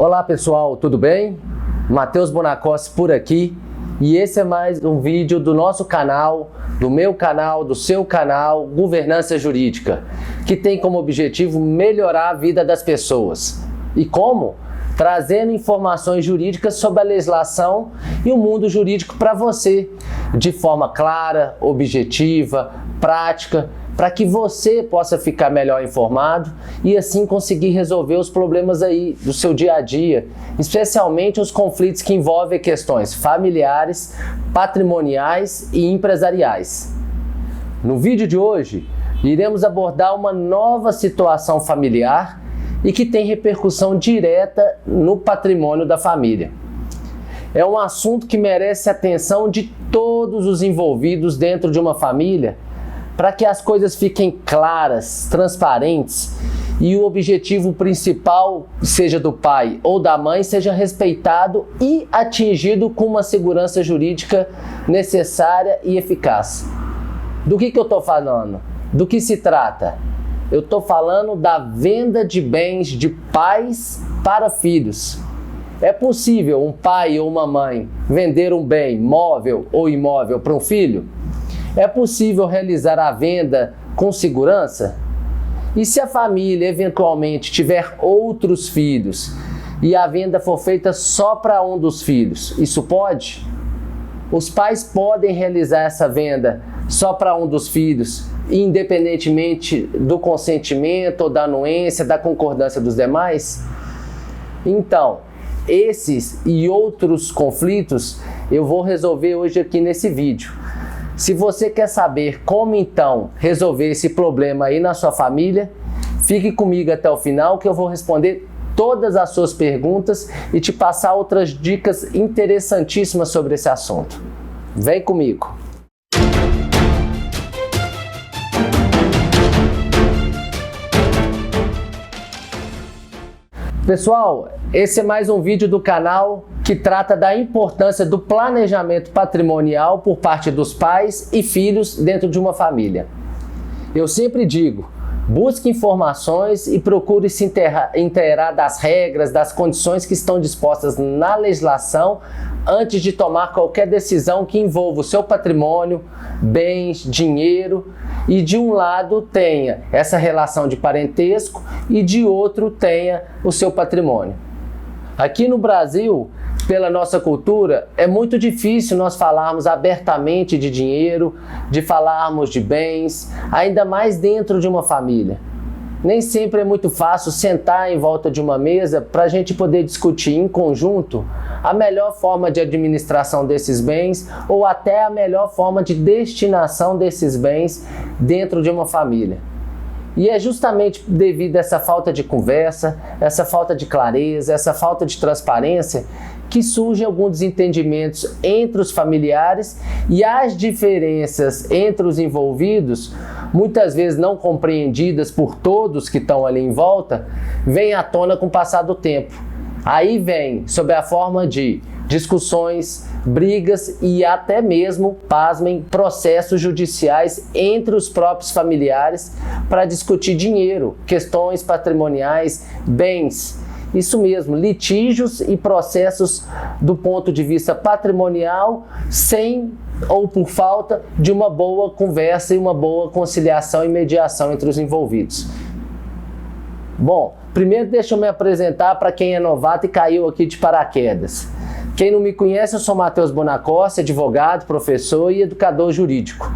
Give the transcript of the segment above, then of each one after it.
Olá pessoal, tudo bem? Matheus Bonacossi por aqui e esse é mais um vídeo do nosso canal, do meu canal, do seu canal Governança Jurídica, que tem como objetivo melhorar a vida das pessoas. E como? Trazendo informações jurídicas sobre a legislação e o mundo jurídico para você, de forma clara, objetiva, prática, para que você possa ficar melhor informado e assim conseguir resolver os problemas aí do seu dia a dia, especialmente os conflitos que envolvem questões familiares, patrimoniais e empresariais. No vídeo de hoje, iremos abordar uma nova situação familiar e que tem repercussão direta no patrimônio da família. É um assunto que merece a atenção de todos os envolvidos dentro de uma família, para que as coisas fiquem claras, transparentes e o objetivo principal, seja do pai ou da mãe, seja respeitado e atingido com uma segurança jurídica necessária e eficaz. Do que eu estou falando? Do que se trata? Eu estou falando da venda de bens de pais para filhos. É possível um pai ou uma mãe vender um bem móvel ou imóvel para um filho? É possível realizar a venda com segurança? E se a família eventualmente tiver outros filhos e a venda for feita só para um dos filhos, isso pode? Os pais podem realizar essa venda só para um dos filhos, independentemente do consentimento ou da anuência, da concordância dos demais? Então, esses e outros conflitos eu vou resolver hoje aqui nesse vídeo. Se você quer saber como então resolver esse problema aí na sua família, fique comigo até o final que eu vou responder todas as suas perguntas e te passar outras dicas interessantíssimas sobre esse assunto. Vem comigo! Pessoal, esse é mais um vídeo do canal que trata da importância do planejamento patrimonial por parte dos pais e filhos dentro de uma família. Eu sempre digo, busque informações e procure se inteirar das regras, das condições que estão dispostas na legislação antes de tomar qualquer decisão que envolva o seu patrimônio, bens, dinheiro e de um lado tenha essa relação de parentesco e de outro tenha o seu patrimônio. Aqui no Brasil, pela nossa cultura, é muito difícil nós falarmos abertamente de dinheiro, de falarmos de bens, ainda mais dentro de uma família. Nem sempre é muito fácil sentar em volta de uma mesa para a gente poder discutir em conjunto a melhor forma de administração desses bens ou até a melhor forma de destinação desses bens dentro de uma família. E é justamente devido a essa falta de conversa, essa falta de clareza, essa falta de transparência que surgem alguns desentendimentos entre os familiares e as diferenças entre os envolvidos, muitas vezes não compreendidas por todos que estão ali em volta, vêm à tona com o passar do tempo. Aí vem sob a forma de discussões, brigas e até mesmo, pasmem, processos judiciais entre os próprios familiares para discutir dinheiro, questões patrimoniais, bens. Isso mesmo, litígios e processos do ponto de vista patrimonial sem ou por falta de uma boa conversa e uma boa conciliação e mediação entre os envolvidos. Bom, primeiro deixa eu me apresentar para quem é novato e caiu aqui de paraquedas. Quem não me conhece, eu sou Matheus Bonacossi, advogado, professor e educador jurídico.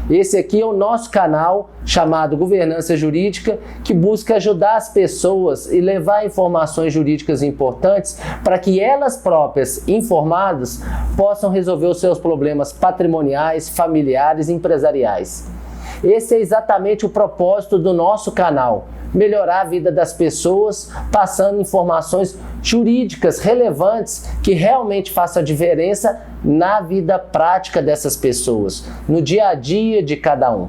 Esse aqui é o nosso canal chamado Governança Jurídica, que busca ajudar as pessoas e levar informações jurídicas importantes para que elas próprias, informadas, possam resolver os seus problemas patrimoniais, familiares e empresariais. Esse é exatamente o propósito do nosso canal. Melhorar a vida das pessoas, passando informações jurídicas relevantes que realmente façam a diferença na vida prática dessas pessoas, no dia a dia de cada um.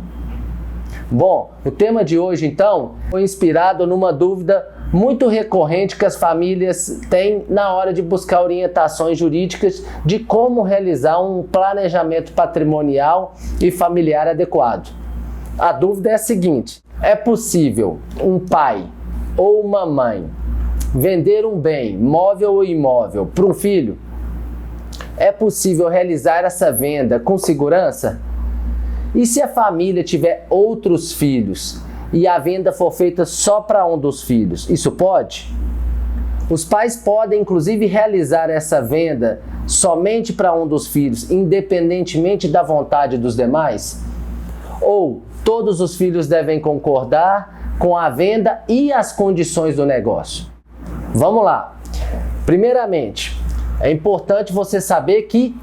Bom, o tema de hoje então foi inspirado numa dúvida muito recorrente que as famílias têm na hora de buscar orientações jurídicas de como realizar um planejamento patrimonial e familiar adequado. A dúvida é a seguinte: é possível um pai ou uma mãe vender um bem, móvel ou imóvel, para um filho, é possível realizar essa venda com segurança? E se a família tiver outros filhos e a venda for feita só para um dos filhos, isso pode? Os pais podem, inclusive, realizar essa venda somente para um dos filhos, independentemente da vontade dos demais? Ou todos os filhos devem concordar com a venda e as condições do negócio? Vamos lá. Primeiramente, é importante você saber que,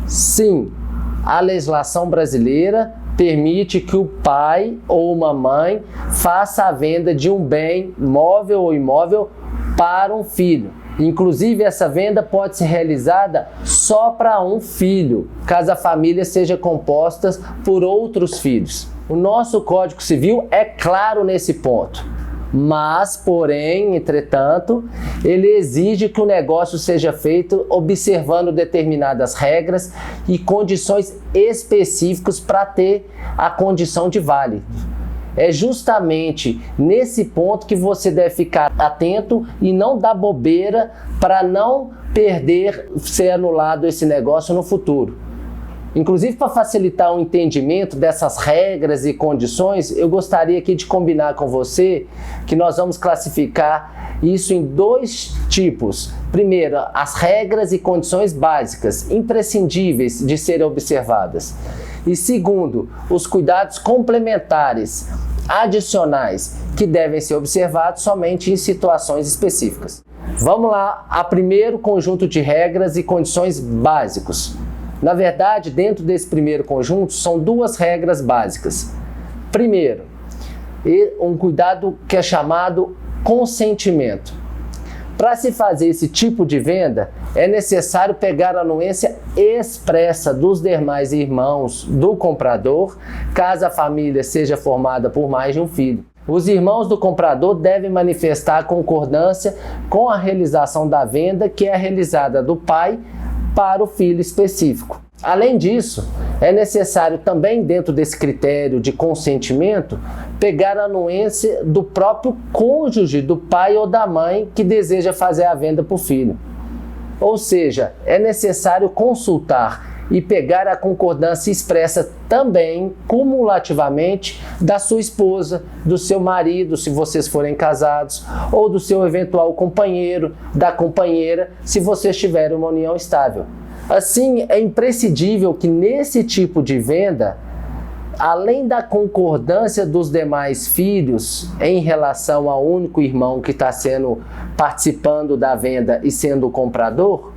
sim, a legislação brasileira permite que o pai ou uma mãe faça a venda de um bem, móvel ou imóvel, para um filho. Inclusive, essa venda pode ser realizada só para um filho, caso a família seja composta por outros filhos. O nosso Código Civil é claro nesse ponto. Mas, porém, entretanto, ele exige que o negócio seja feito observando determinadas regras e condições específicas para ter a condição de válido. É justamente nesse ponto que você deve ficar atento e não dar bobeira para não perder, ser anulado esse negócio no futuro. Inclusive, para facilitar o entendimento dessas regras e condições, eu gostaria aqui de combinar com você que nós vamos classificar isso em dois tipos. Primeiro, as regras e condições básicas, imprescindíveis de serem observadas. E segundo, os cuidados complementares, adicionais, que devem ser observados somente em situações específicas. Vamos lá, a primeiro conjunto de regras e condições básicos. Na verdade, dentro desse primeiro conjunto, são duas regras básicas. Primeiro, um cuidado que é chamado consentimento. Para se fazer esse tipo de venda, é necessário pegar a anuência expressa dos demais irmãos do comprador, caso a família seja formada por mais de um filho. Os irmãos do comprador devem manifestar a concordância com a realização da venda, que é realizada do pai para o filho específico. Além disso, é necessário também, dentro desse critério de consentimento, pegar a anuência do próprio cônjuge, do pai ou da mãe que deseja fazer a venda para o filho. Ou seja, é necessário consultar e pegar a concordância expressa também, cumulativamente, da sua esposa, do seu marido, se vocês forem casados, ou do seu eventual companheiro, da companheira, se vocês tiverem uma união estável. Assim, é imprescindível que nesse tipo de venda, além da concordância dos demais filhos em relação ao único irmão que está participando da venda e sendo o comprador,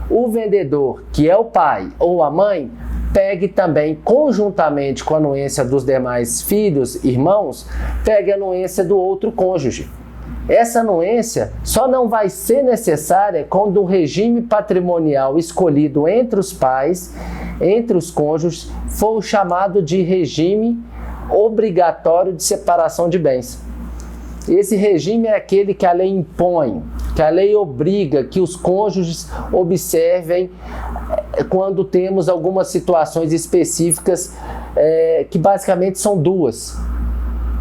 o vendedor, que é o pai ou a mãe, pegue também, conjuntamente com a anuência dos demais filhos, irmãos, pegue a anuência do outro cônjuge. Essa anuência só não vai ser necessária quando o regime patrimonial escolhido entre os pais, entre os cônjuges, for o chamado de regime obrigatório de separação de bens. Esse regime é aquele que a lei impõe, que a lei obriga que os cônjuges observem quando temos algumas situações específicas, que basicamente são duas.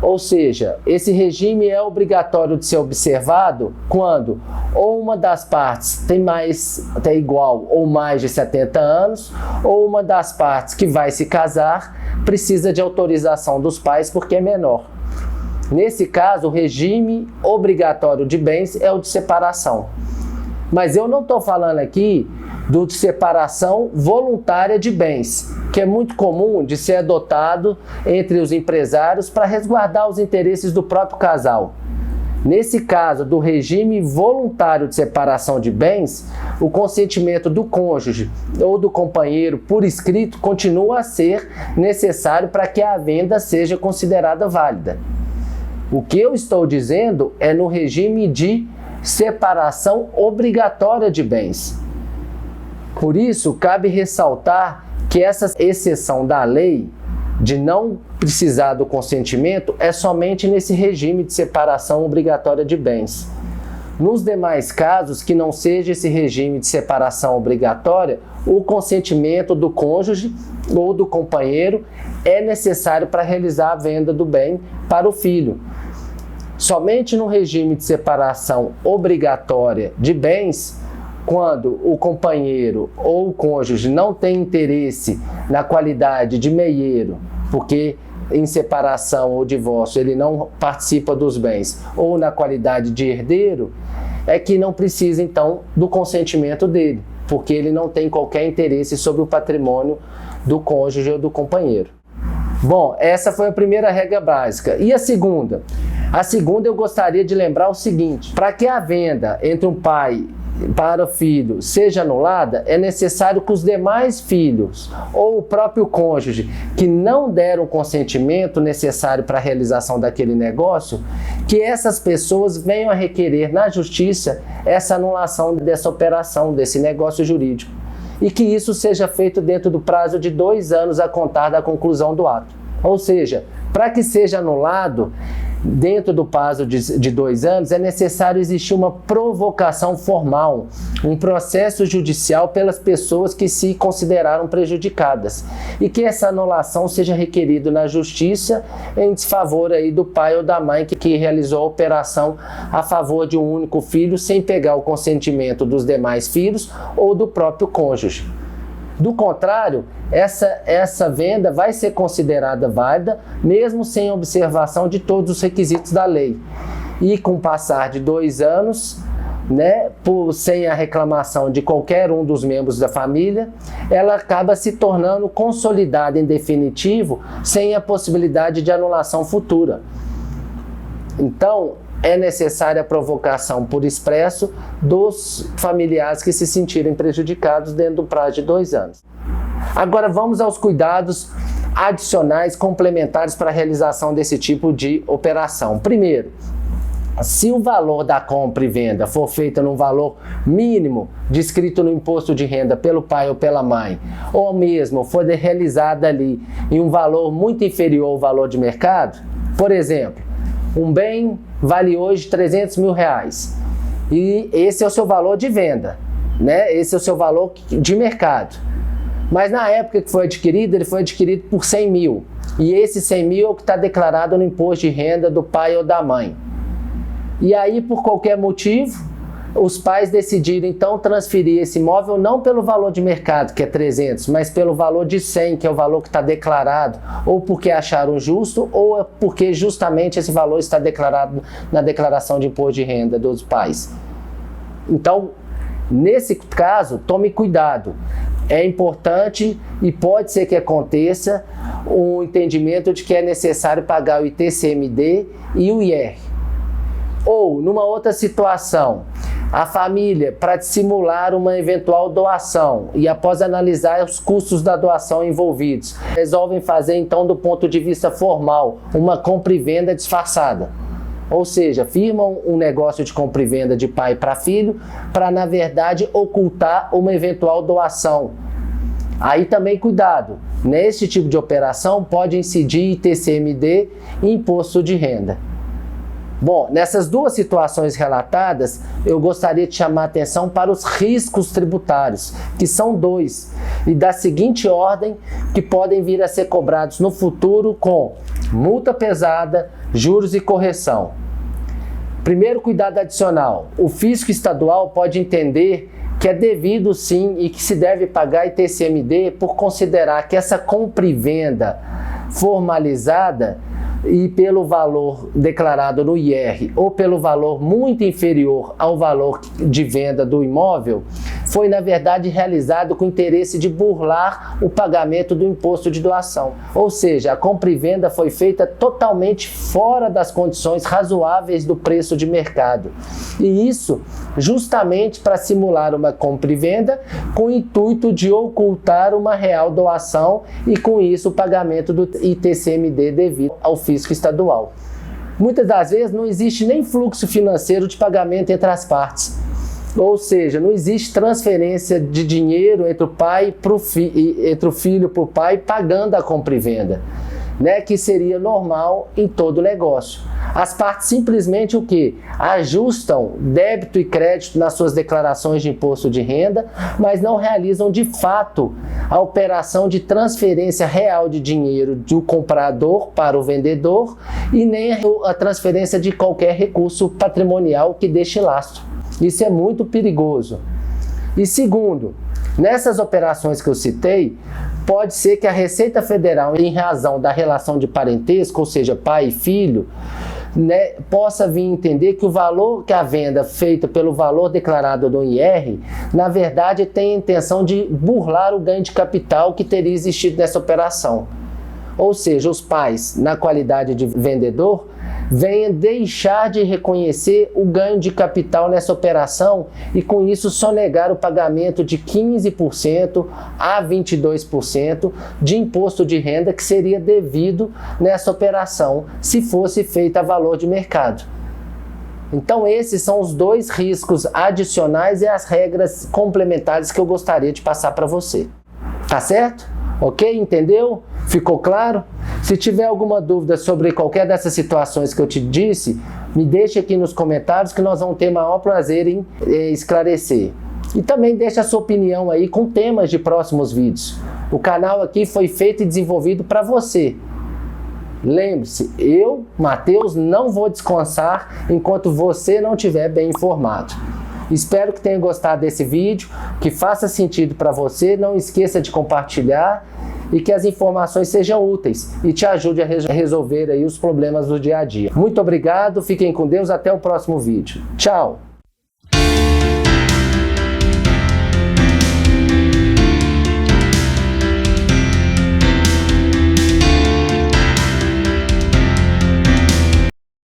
Ou seja, esse regime é obrigatório de ser observado quando ou uma das partes tem igual ou mais de 70 anos, ou uma das partes que vai se casar precisa de autorização dos pais porque é menor. Nesse caso, o regime obrigatório de bens é o de separação. Mas eu não estou falando aqui de separação voluntária de bens, que é muito comum de ser adotado entre os empresários para resguardar os interesses do próprio casal. Nesse caso do regime voluntário de separação de bens, o consentimento do cônjuge ou do companheiro por escrito continua a ser necessário para que a venda seja considerada válida. O que eu estou dizendo é no regime de separação obrigatória de bens. Por isso, cabe ressaltar que essa exceção da lei de não precisar do consentimento é somente nesse regime de separação obrigatória de bens. Nos demais casos que não seja esse regime de separação obrigatória, o consentimento do cônjuge ou do companheiro é necessário para realizar a venda do bem para o filho. somente no regime de separação obrigatória de bens, quando o companheiro ou o cônjuge não tem interesse na qualidade de meieiro, porque em separação ou divórcio ele não participa dos bens, ou na qualidade de herdeiro, é que não precisa então do consentimento dele, porque ele não tem qualquer interesse sobre o patrimônio do cônjuge ou do companheiro. Bom, essa foi a primeira regra básica. E a segunda? A segunda, eu gostaria de lembrar o seguinte: para que a venda entre um pai para o filho seja anulada, é necessário que os demais filhos ou o próprio cônjuge que não deram o consentimento necessário para a realização daquele negócio, que essas pessoas venham a requerer na justiça essa anulação dessa operação, desse negócio jurídico, e que isso seja feito dentro do prazo de 2 anos a contar da conclusão do ato. Ou seja, para que seja anulado dentro do prazo de 2 anos, é necessário existir uma provocação formal, um processo judicial pelas pessoas que se consideraram prejudicadas, e que essa anulação seja requerida na justiça em desfavor aí do pai ou da mãe que realizou a operação a favor de um único filho, sem pegar o consentimento dos demais filhos ou do próprio cônjuge. Do contrário, essa venda vai ser considerada válida, mesmo sem observação de todos os requisitos da lei. E com o passar de 2 anos, sem a reclamação de qualquer um dos membros da família, ela acaba se tornando consolidada em definitivo, sem a possibilidade de anulação futura. Então, é necessária a provocação por expresso dos familiares que se sentirem prejudicados dentro do prazo de 2 anos. Agora vamos aos cuidados adicionais complementares para a realização desse tipo de operação. Primeiro, se o valor da compra e venda for feita num valor mínimo descrito no imposto de renda pelo pai ou pela mãe, ou mesmo for realizada ali em um valor muito inferior ao valor de mercado, por exemplo, um bem vale hoje R$300 mil e esse é o seu valor de venda, Esse é o seu valor de mercado. Mas na época que foi adquirido, ele foi adquirido por 100 mil. E esse 100 mil é o que está declarado no imposto de renda do pai ou da mãe. E aí, por qualquer motivo, os pais decidiram então transferir esse imóvel não pelo valor de mercado, que é 300, mas pelo valor de 100, que é o valor que está declarado, ou porque acharam justo, ou porque justamente esse valor está declarado na declaração de imposto de renda dos pais. Então, nesse caso, tome cuidado. É importante e pode ser que aconteça o entendimento de que é necessário pagar o ITCMD e o IR. Ou, numa outra situação, a família, para dissimular uma eventual doação e após analisar os custos da doação envolvidos, resolvem fazer então, do ponto de vista formal, uma compra e venda disfarçada. Ou seja, firmam um negócio de compra e venda de pai para filho para, na verdade, ocultar uma eventual doação. Aí também cuidado, nesse tipo de operação pode incidir ITCMD e imposto de renda. Bom, nessas 2 situações relatadas, eu gostaria de chamar a atenção para os riscos tributários, que são 2, e da seguinte ordem, que podem vir a ser cobrados no futuro com multa pesada, juros e correção. Primeiro cuidado adicional, o fisco estadual pode entender que é devido sim e que se deve pagar ITCMD por considerar que essa compra e venda formalizada e pelo valor declarado no IR ou pelo valor muito inferior ao valor de venda do imóvel, foi na verdade realizado com o interesse de burlar o pagamento do imposto de doação. Ou seja, a compra e venda foi feita totalmente fora das condições razoáveis do preço de mercado. E isso justamente para simular uma compra e venda com o intuito de ocultar uma real doação e com isso o pagamento do ITCMD devido ao fisco estadual. Muitas das vezes não existe nem fluxo financeiro de pagamento entre as partes. Ou seja, não existe transferência de dinheiro entre o pai entre o filho para o pai pagando a compra e venda. né, que seria normal em todo negócio. As partes simplesmente o quê? Ajustam débito e crédito nas suas declarações de imposto de renda, mas não realizam de fato a operação de transferência real de dinheiro do comprador para o vendedor e nem a transferência de qualquer recurso patrimonial que deixe lastro. Isso é muito perigoso. E segundo, nessas operações que eu citei, pode ser que a Receita Federal, em razão da relação de parentesco, ou seja, pai e filho, né, possa vir entender que o valor que a venda feita pelo valor declarado do IR, na verdade tem a intenção de burlar o ganho de capital que teria existido nessa operação. Ou seja, os pais, na qualidade de vendedor, venham deixar de reconhecer o ganho de capital nessa operação e com isso sonegar o pagamento de 15% a 22% de imposto de renda que seria devido nessa operação se fosse feita a valor de mercado. Então esses são os dois riscos adicionais e as regras complementares que eu gostaria de passar para você. Tá certo? Ok? Entendeu? Ficou claro? Se tiver alguma dúvida sobre qualquer dessas situações que eu te disse, me deixe aqui nos comentários que nós vamos ter maior prazer em esclarecer. E também deixe a sua opinião aí com temas de próximos vídeos. O canal aqui foi feito e desenvolvido para você. Lembre-se, eu, Matheus, não vou descansar enquanto você não estiver bem informado. Espero que tenha gostado desse vídeo, que faça sentido para você, não esqueça de compartilhar e que as informações sejam úteis e te ajude a resolver aí os problemas do dia a dia. Muito obrigado, fiquem com Deus, até o próximo vídeo. Tchau!